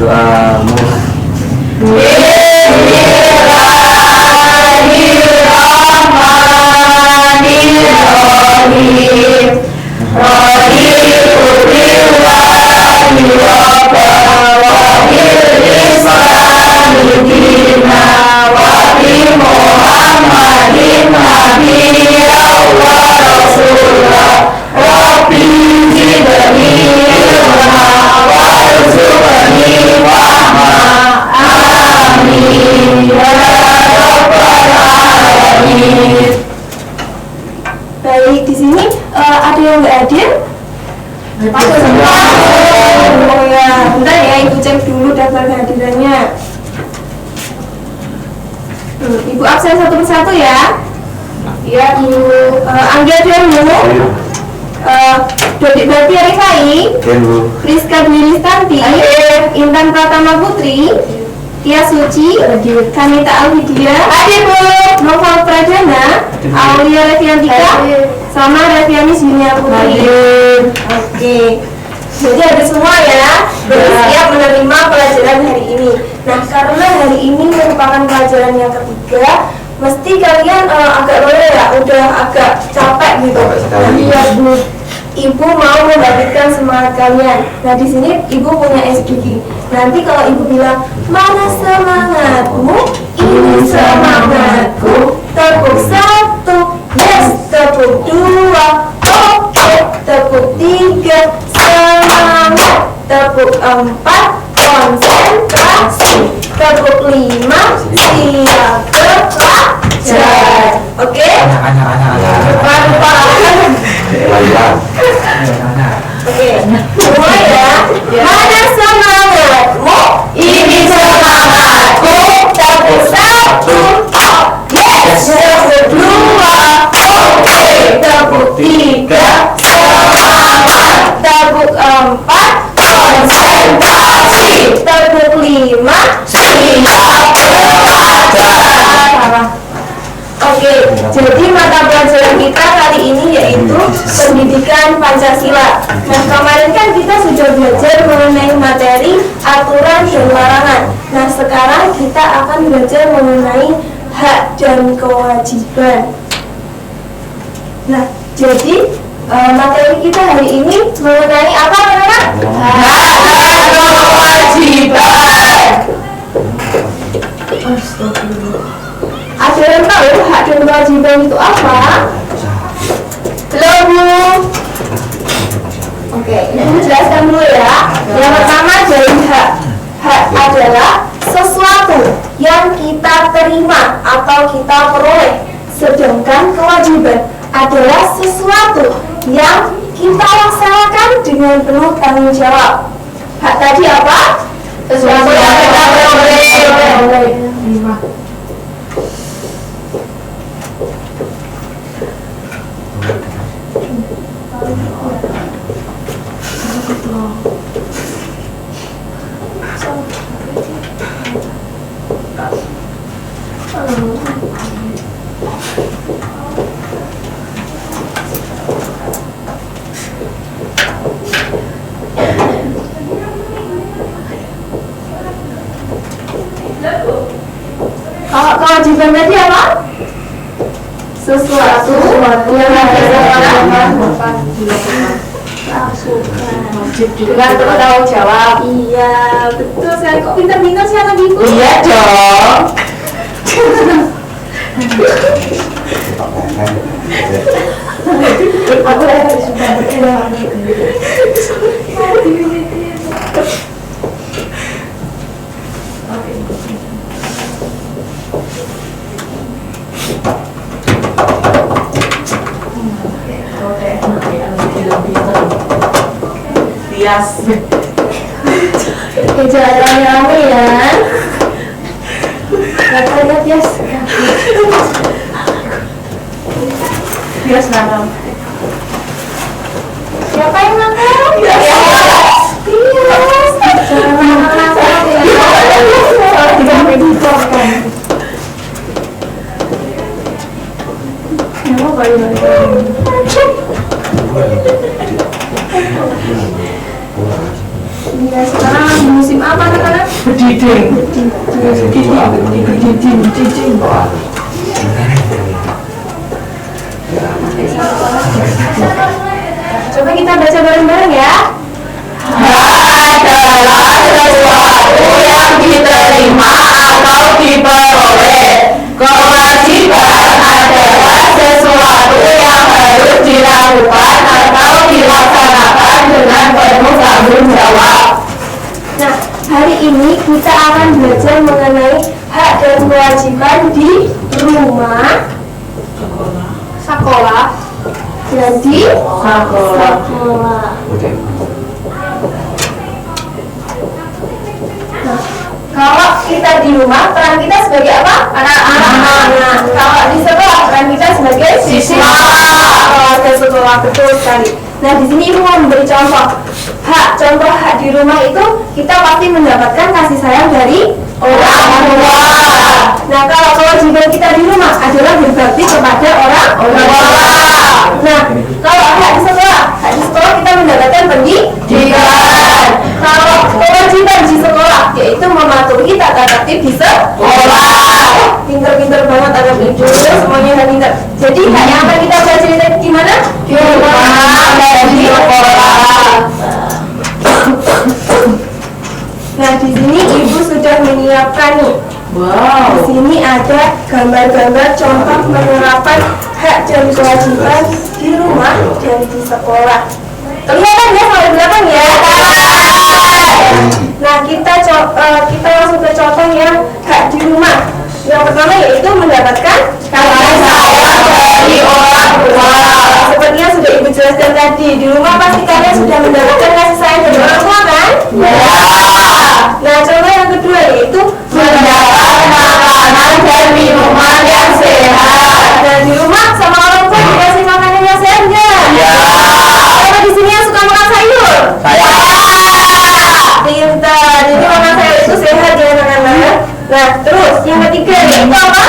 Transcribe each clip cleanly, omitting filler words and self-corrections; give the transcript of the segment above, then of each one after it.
doamu. Baik, di sini ada yang nggak hadir? Ada semua. Oh ya, bentar ya, Ibu cek dulu daftar kehadirannya. Ibu absen satu persatu ya. Iya, Ibu. Angga dulu. Dodi Bati Arifai, Rizka Dwi Listanti, Intan Pratama Putri, Tia Suci, Kanita Alfidia, Noval Pradana, Aulia Reviantika, sama Revianis Yunia Putri. Oke, jadi ada semua ya, bersiap menerima pelajaran hari ini. Nah, karena hari ini merupakan pelajaran yang ketiga, mesti kalian agak lelah ya, udah agak capek gitu. Iya, Bu. Ibu mau membangkitkan semangat kalian. Nah, di sini Ibu punya SDG. Nanti kalau Ibu bilang, mana semangatmu? Ini semangatku. Tepuk 1, yes. Tepuk 2, oke. Tepuk 3, semangat. Tepuk 4, konsentrasi. Tepuk 5, siap belajar. Oke? Oke, mulai ya. Mana semangatmu? Ini semangatku. Tepuk 1, yes. Tepuk 2, oke. Tepuk 3, semangat. Tepuk 4, konsentrasi. Tepuk 5, siap belajar. Oke, jadi mata pelajaran kita kali ini yaitu pendidikan Pancasila. Nah, kemarin kan kita sudah belajar mengenai materi aturan dan larangan. Nah, sekarang kita akan belajar mengenai hak dan kewajiban. Nah, jadi materi kita hari ini mengenai apa, anak-anak? Hak dan kewajiban. Astagfirullah. Ada yang tahu hak dan kewajiban itu apa? Belum, Bu? Oke, Ibu jelaskan dulu ya. Yang pertama dari hak. Hak adalah sesuatu yang kita terima atau kita peroleh. Sedangkan kewajiban adalah sesuatu yang kita laksanakan dengan penuh tanggung jawab. Hak tadi apa? Sesuatu yang kita peroleh. Kewajiban tadi apa? Sesuatu yang harus dilakukan dengan bertanggung jawab. Iya, betul sekali. Kok pintar-pintar sih anak ibu? Iya dong. Aku harus Tias. Jangan rame-rame ya. Katanya Tias. Tias nakal. Siapa yang nakal? Tias. Jangan nakal ya. Tidak menditorkan. Kenapa balik-balik? Ya, sekarang musim apa anak-anak? Berdiding. Coba kita baca bareng-bareng ya. Adalah sesuatu yang diterima atau diperoleh. Kewajiban adalah sesuatu yang harus dilakukan atau dilaksanakan dengan penuh tanggung jawab. Nah, hari ini kita akan belajar mengenai hak dan kewajiban di rumah, sekolah, dan di sekolah. Nah, kalau kita di rumah, peran kita sebagai apa? Anak-anak. Nah, kalau di sekolah, peran kita sebagai Siswa. Ke sekolah, betul sekali. Nah, di sini ibu mau memberi contoh hak di rumah itu kita pasti mendapatkan kasih sayang dari orang tua. Nah, kalau kewajiban kita di rumah adalah berbakti kepada orang tua. Nah, kalau hak di sekolah kita mendapatkan pendidikan. Kalau kewajiban di sekolah yaitu mematuhi tata tertib di sekolah. Pinter-pinter banget anak ibu, semuanya udah pinter. Jadi hak yang akan kita belajar di mana? Di rumah dan di sekolah. Nah, di sini ibu sudah menyiapkan nih. Di sini ada gambar-gambar contoh penerapan hak dan kewajiban di rumah dan di sekolah. Kelihatan ya kalau di belakang ya? Nah, kita langsung ke contoh yang hak di rumah. Yang pertama yaitu mendapatkan kasih sayang dari orang tua. Seperti yang sudah ibu jelaskan tadi, di rumah pasti kalian sudah mendapatkan kasih sayang dari orang tua kan? Ya. Nah, contoh yang kedua yaitu Mendapat makanan dan minuman yang sehat. Nah, di rumah sama orang tua dikasih makanan yang sehat nggak? Ya. Siapa di sini yang suka makan sayur? Saya. Pintar. Jadi makan sayur itu sehat ya anak-anak. Nah, terus yang ketiga yaitu apa?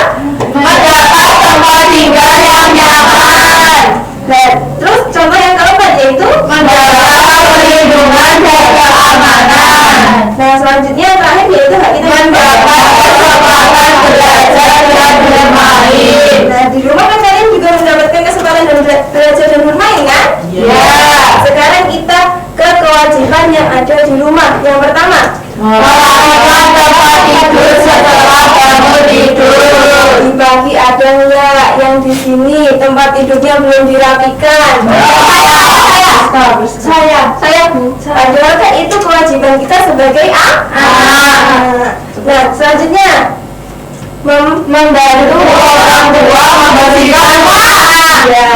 Mendapat tempat tinggal yang nyaman. Nah, terus contoh yang keempat yaitu Mendapat perlindungan dan keamanan. Nah, selanjutnya yang terakhir yaitu hak kita Mendapat kesempatan belajar dan bermain. Nah, di rumah kan kalian juga mendapatkan kesempatan dan belajar dan bermain kan? Ya. Sekarang kita ke kewajiban yang ada di rumah. Yang pertama, Melakukan tempat tidur setelah bangun tidur. dibagi ada nggak yang di sini tempat tidurnya belum dirapikan? Saya Bu. Padahal kan itu kewajiban kita sebagai anak. Nah, selanjutnya membantu Orang tua membersihkan rumah. Ya.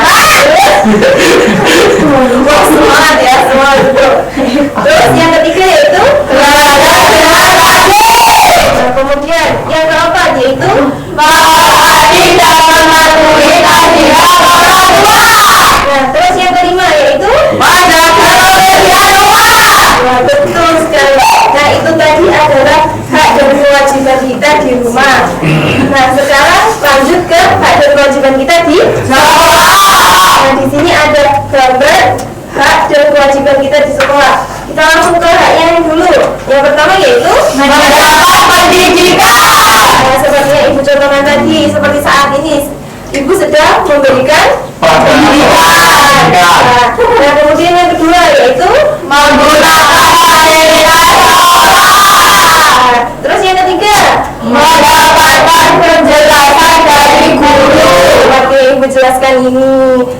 Wah, semangat ya, semangat betul. Terus yang ketiga yaitu Belajar dengan rajin. Nah, kemudian yang keempat yaitu Melayani dan mematuhi kehadiran orang tua. Nah, terus yang kelima yaitu Menjaga kebersihan rumah. Wah, betul sekali. Nah, itu tadi adalah hak dan kewajiban kita di rumah. Nah, sekarang lanjut ke hak dan kewajiban kita di sekolah. Nah, di sini ada gambar hak dan kewajiban kita di sekolah. Kita langsung ke hak yang dulu. Yang pertama yaitu Mendapat pendidikan. Nah, seperti yang ibu contohkan tadi, seperti saat ini ibu sedang memberikan pendidikan. Nah, kemudian yang kedua yaitu Menggunakan fasilitas sekolah. terus yang ketiga Mendapatkan penjelasan dari guru. Oke, ibu jelaskan ini.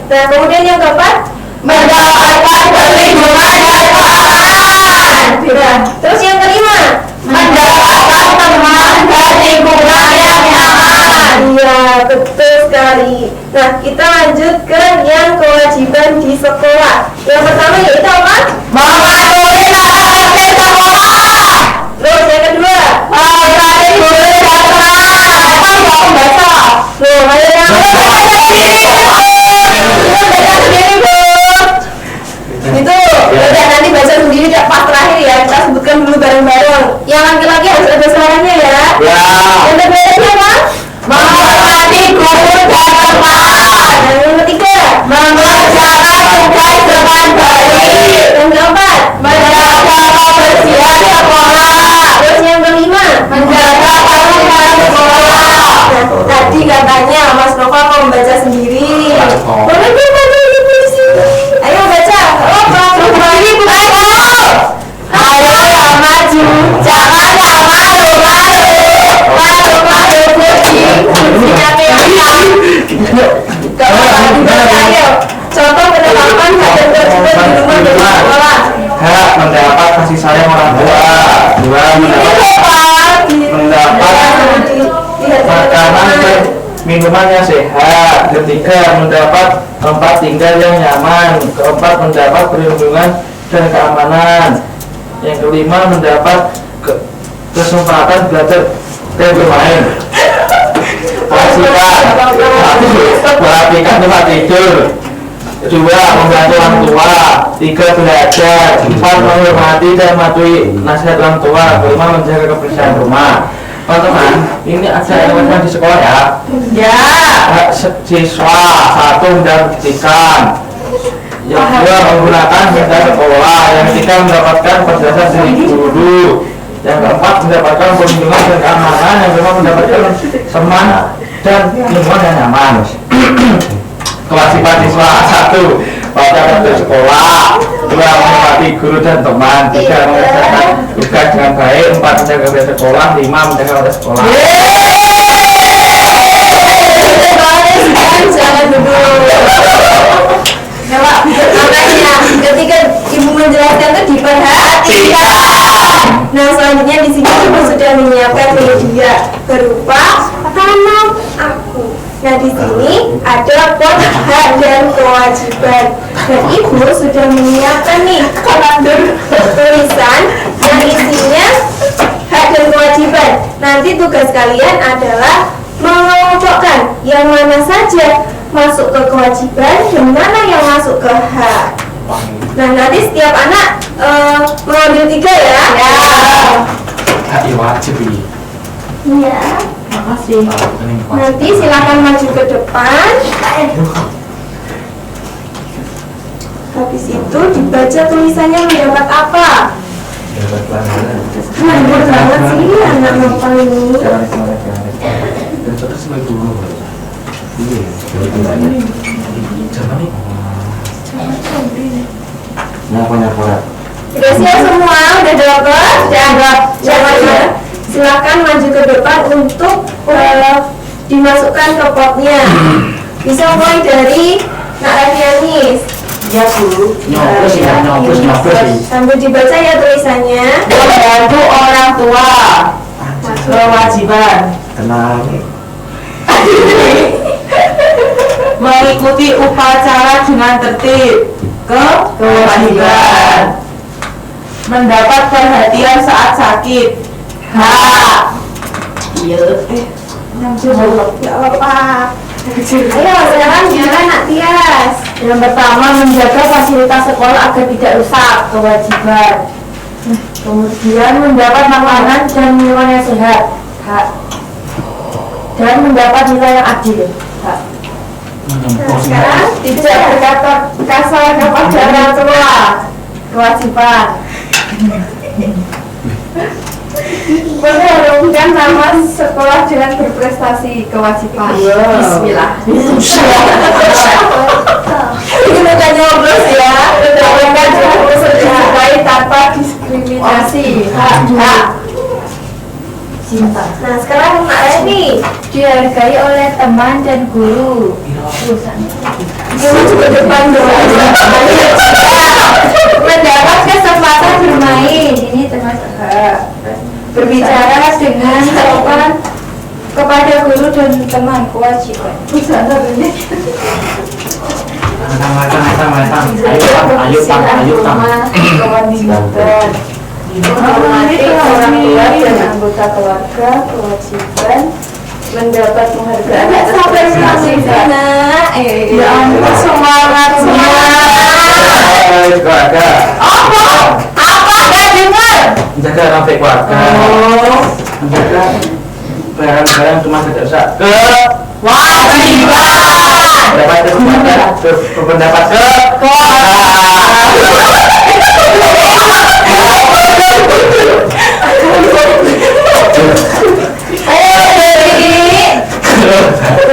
Nah, kemudian yang keempat Mendapatkan perlindungan dan keamanan. nah, terus yang kelima Mendapatkan teman dan lingkungan yang nyaman. iya, betul sekali. Nah, kita lanjut ke yang kewajiban di sekolah. Yang pertama yaitu apa? Mematuhi tata tertib sekolah. Terus yang kedua Melayani guru dan teman. Apa mau membaca? loh, ada yang itu udah nanti baca sendiri pas terakhir ya, kita sebutkan dulu bareng-bareng. Yang laki-laki harus ada suaranya ya. Ya. Yang kedua apa? Menghormati guru dan teman. Dan yang ketiga Mengerjakan tugas dengan baik. yang keempat Menjaga minuman yang sehat. Ketiga, mendapat tempat tinggal yang nyaman. Keempat, mendapat perlindungan dan keamanan. Yang kelima, mendapat kesempatan belajar dan bermain. Kewajiban perhatikan tempat tidur. Dua, membantu orang tua. Tiga, belajar. Empat, menghormati dan mematuhi nasihat orang tua. Kelima, menjaga kebersihan rumah. Teman-teman, ini ada elemen di sekolah ya. Ya. Hak siswa, satu, mendapat pendidikan. Yang kedua, menggunakan benda sekolah. Yang ketiga, mendapatkan penjelasan dari guru. Yang keempat, mendapatkan perlindungan dan keamanan. Yang kelima, mendapatkan teman dan lingkungan yang nyaman. Kewajiban siswa, satu, baca kerja sekolah. Dua, menghormati guru dan teman. Tiga, mengerjakan tugas dengan baik. Empat, menjaga kerja sekolah. Lima, menjaga kerja sekolah. Jangan duduk. Makanya ketika ibu menjelaskan itu diperhatikan. Nah, selanjutnya di sini ibu sudah menyiapkan media berupa tanam aku. Nah, di sini ada pot hak dan kewajiban. Dan ibu sudah menyiapkan nih kalender tulisan yang isinya hak dan kewajiban. Nanti tugas kalian adalah mengelompokkan yang mana saja masuk ke kewajiban dan mana yang masuk ke hak. Nah, nanti setiap anak mengambil 3 ya. Ya. Hak wajib ini. Iya. Makasih. Nanti silakan maju ke depan. Habis itu dibaca tulisannya mendapat apa. Nganggur banget sih anak bapak ini. Terus lagi dulu. Iya, jangan nih. Nyapa. Udah siap semua? Udah dapat? Jangan. Silakan maju ke depan untuk dimasukkan ke potnya. Bisa mulai dari Nak Radianis. Ya Bu. Nyoblos. Sambil dibaca ya tulisannya. Membantu orang tua. Kewajiban. Tenang. Mengikuti upacara dengan tertib. Kewajiban. Mendapat perhatian saat sakit. Hak. Iya. Ya apa? Ayo sekarang gimana Nak Tias? Yang pertama, menjaga fasilitas sekolah agar tidak rusak. Kewajiban. Kemudian mendapat makanan dan minuman yang sehat. Hak. Dan mendapat nilai yang adil. Hak. Nah, sekarang tidak berkata kasar kepada orang tua. Kewajiban. Menurunkan nama sekolah dengan berprestasi. Kewajiban. Bismillah. Ini bukan nyoblos ya. Menurunkan juga sesuai tanpa diskriminasi. Hak. Cinta. Nah, sekarang Mak Reni dihargai oleh teman dan guru. Guru juga depan dong. Mendapat kesempatan bermain. Ini termasuk hak. Berbicara dengan sopan kepada guru dan teman. Kewajiban. Ayo. Kewajiban. Menghormati orang tua dan anggota keluarga. Kewajiban. Mendapat penghargaan atas prestasi. Ya ampun, semangat. Keluarga. Apa? Gak dengar. Menjaga rantai keluarga. Menjaga barang-barang cuma tidak usah Kewajiban. dapat berpendapat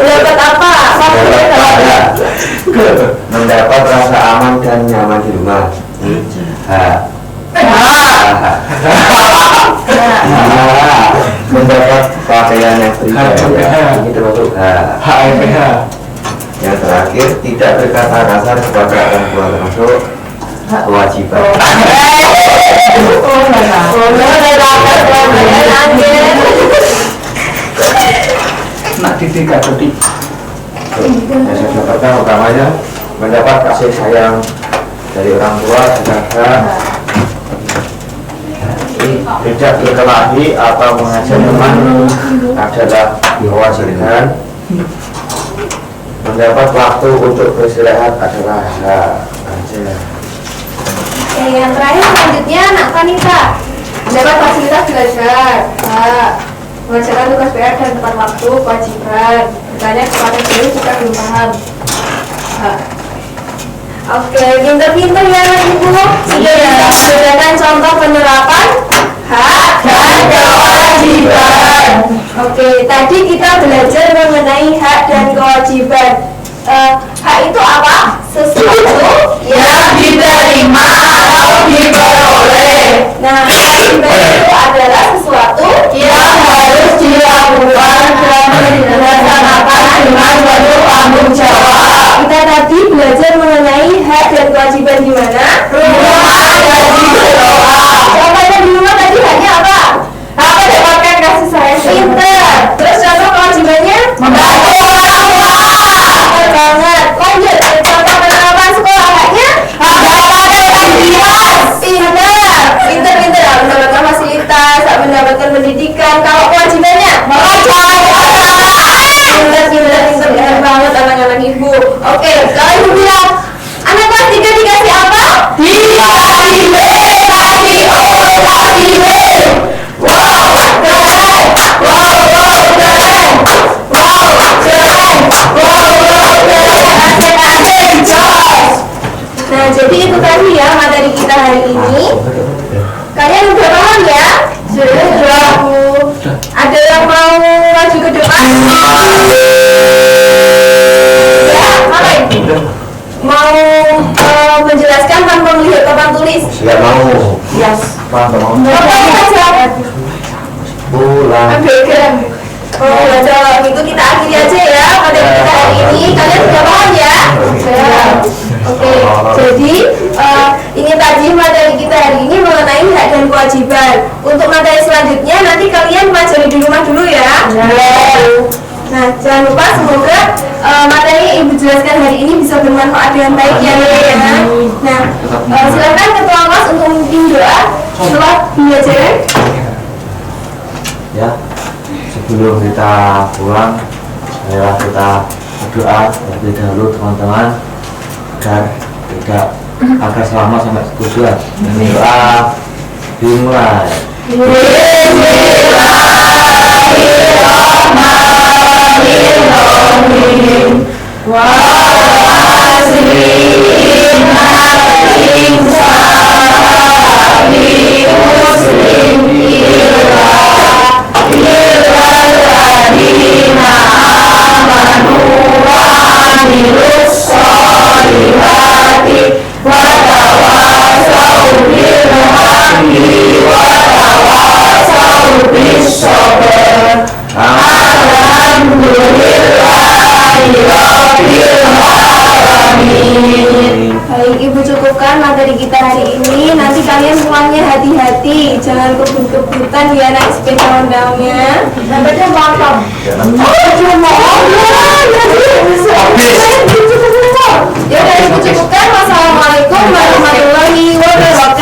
Dapat apa? Mendapat rasa aman dan nyaman di rumah. Mendapat pakaian yang berjaya. Ini termasuk HMPH. Yang terakhir, tidak berkata kasar kepada orang tua termasuk kewajiban. Nak didik gak jadi Yang saya dapatkan utamanya mendapat kasih sayang dari orang tua, saudara, tidak berkelahi atau mengajak teman adalah kewajiban. Mendapat waktu untuk beristirahat adalah hak. Yang terakhir selanjutnya anak wanita mendapat fasilitas belajar. Mengerjakan tugas PR dan tepat waktu, kewajiban. Bertanya kepada guru jika belum paham. Oke, pinter-pinter ya Ibu. Sudah berikan contoh penerapan hak dan kewajiban. Oke, tadi kita belajar mengenai hak dan kewajiban. Hak itu apa? Sesuatu yang diterima atau diperoleh. Nah, kewajiban itu adalah sesuatu yang harus dilakukan dan dilaksanakan dengan penuh tanggung jawab. Kita tadi belajar mengenai hak dan kewajiban di mana? Rumah dan di sekolah. Contohnya di rumah tadi haknya apa? Hak mendapatkan kasih sayang. Pinter. Terus contoh kewajibannya? Membantu orang tua. Betul banget. Lanjut. Contoh penerapan sekolah haknya? Hak mendapatkan fasilitas. Pinter. Mendapatkan fasilitas, hak mendapatkan pendidikan. Kalau kewajibannya? Mengajar. Pinter banget anak-anak Ibu. Oke, kalau Ibu bilang anak kelas 3 dikasih apa? Dikasih B, kasih O, kasih B. Wow, keren. Wow, keren. Wow, keren. Asik, jos. Nah, jadi itu tadi ya materi kita hari ini. Kalian udah paham ya? Sudah. Ada yang mau maju ke depan? Ya, Malik. Mau menjelaskan tanpa melihat papan tulis? Siap mau. Yes. Mau. Pulang. Oh, belajar itu kita akhiri aja ya materi kita hari ini. Kalian sudah paham ya? Sudah. Oke. Jadi ini tadi materi kita hari ini mengenai hak dan kewajiban. Untuk materi selanjutnya nanti kalian pelajari di rumah dulu ya. Nah, jangan lupa semoga materi yang Ibu jelaskan hari ini bisa bermanfaat dengan baik ya. Nah, silakan ketua kelas untuk memimpin doa setelah pembelajaran. Ya, sebelum kita pulang, marilah kita berdoa terlebih dahulu teman-teman agar selamat sampai tujuan. Ini doa dimulai. Baik, Ibu cukupkan materi kita hari ini. Nanti kalian pulangnya hati-hati, jangan kebut-kebutan ya naik sepeda Honda-nya. Sampai jumpa. Ya udah Ibu cukupkan. Wassalamualaikum warahmatullahi wabarakatuh.